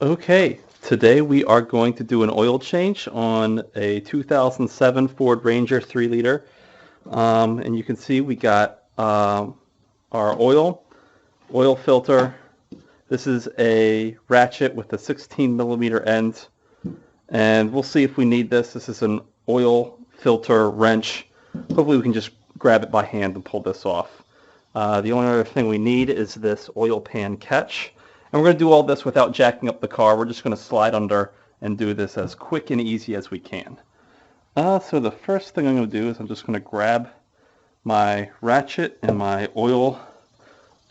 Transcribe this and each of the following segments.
Okay, today we are going to do an oil change on a 2007 Ford Ranger 3-liter. And you can see we got our oil filter. This is a ratchet with a 16 millimeter end. And we'll see if we need this. This is an oil filter wrench. Hopefully we can just grab it by hand and pull this off. The only other thing we need is this oil pan catch. And we're going to do all this without jacking up the car. We're just going to slide under and do this as quick and easy as we can. So the first thing I'm going to do is I'm just going to grab my ratchet and my oil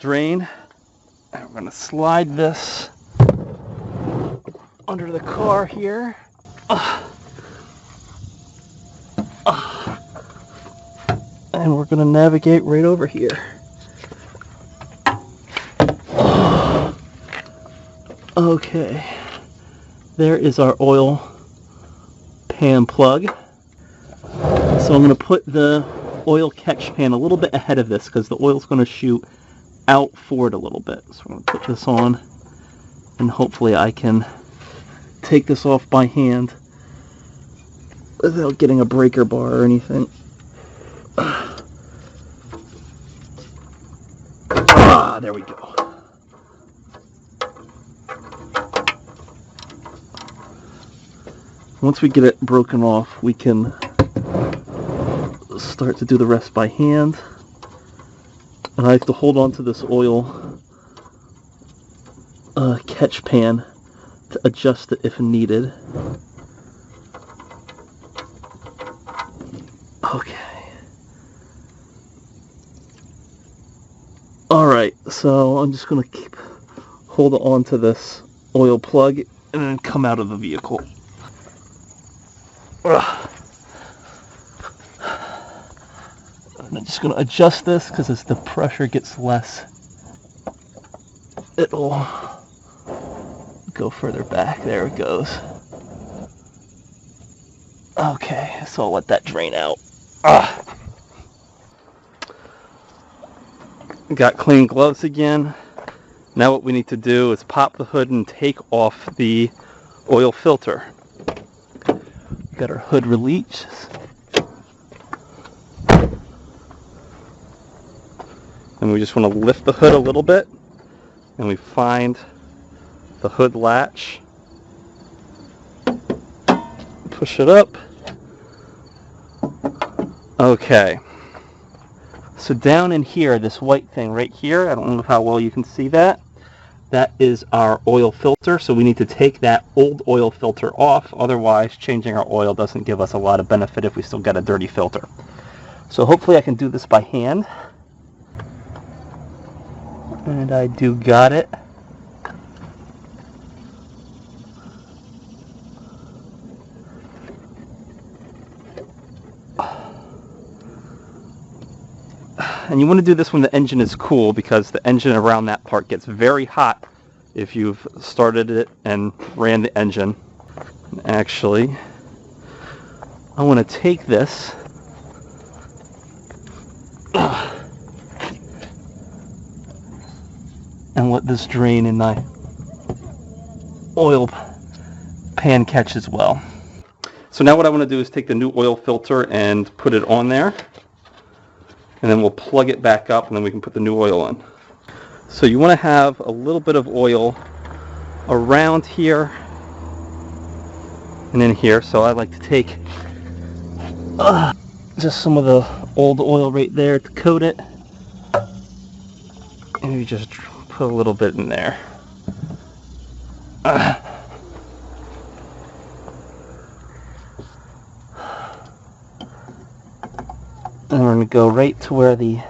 drain. And we're going to slide this under the car here. And we're going to navigate right over here. Okay, there is our oil pan plug. So I'm going to put the oil catch pan a little bit ahead of this because the oil's going to shoot out forward a little bit. So I'm going to put this on and hopefully I can take this off by hand without getting a breaker bar or anything. There we go. Once we get it broken off, we can start to do the rest by hand. And I have to hold on to this oil catch pan to adjust it if needed. Okay. Alright, so I'm just going to keep holding on to this oil plug and then come out of the vehicle. And I'm just going to adjust this because as the pressure gets less, it'll go further back. There it goes. Okay, so I'll let that drain out. Got clean gloves again. Now what we need to do is pop the hood and take off the oil filter. Got our hood release. And we just want to lift the hood a little bit. And we find the hood latch. Push it up. Okay. So down in here, this white thing right here, I don't know how well you can see that. That is our oil filter, so we need to take that old oil filter off. Otherwise, changing our oil doesn't give us a lot of benefit if we still get a dirty filter. So hopefully I can do this by hand. And I do got it. And you want to do this when the engine is cool because the engine around that part gets very hot if you've started it and ran the engine. And actually, I want to take this and let this drain in my oil pan catch as well. So now what I want to do is take the new oil filter and put it on there. And then we'll plug it back up and then we can put the new oil in. So you want to have a little bit of oil around here and in here. So I like to take just some of the old oil right there to coat it. And you just put a little bit in there. And we're going to go right to where the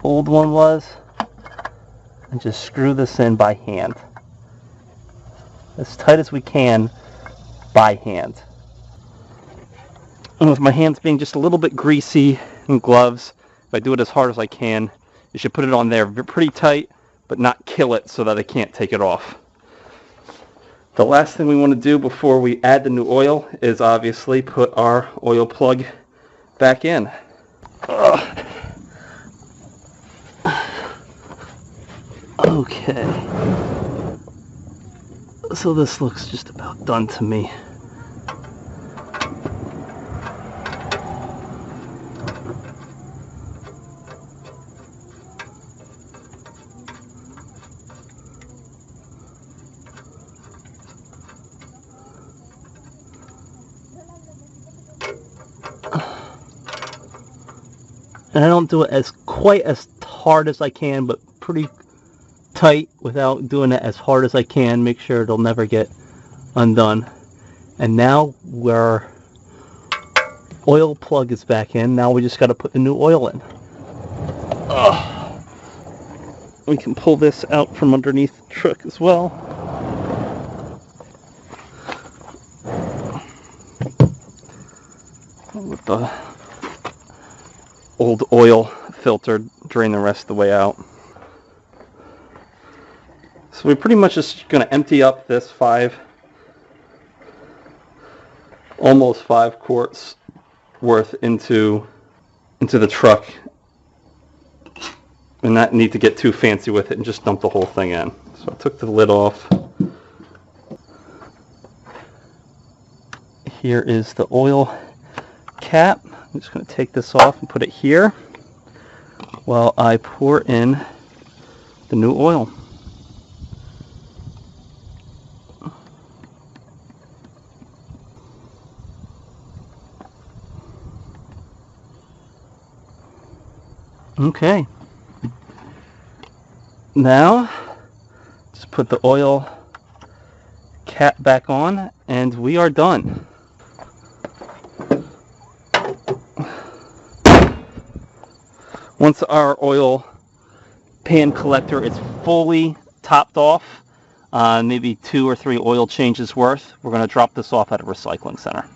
old one was and just screw this in by hand. As tight as we can by hand. And with my hands being just a little bit greasy and gloves, if I do it as hard as I can, you should put it on there pretty tight, but not kill it so that I can't take it off. The last thing we want to do before we add the new oil is obviously put our oil plug back in. Okay. So this looks just about done to me. And I don't do it as quite as hard as I can, but pretty tight without doing it as hard as I can. Make sure it'll never get undone. And now our oil plug is back in. Now we just got to put the new oil in. Ugh. We can pull this out from underneath the truck as well. With the old oil filter, drain the rest of the way out. So we're pretty much just going to empty up this almost 5 quarts worth into the truck, and not need to get too fancy with it and just dump the whole thing in. So I took the lid off. Here is the oil cap. I'm just going to take this off and put it here while I pour in the new oil. Okay. Now, just put the oil cap back on and we are done. Once our oil pan collector is fully topped off, maybe 2 or 3 oil changes worth, we're going to drop this off at a recycling center.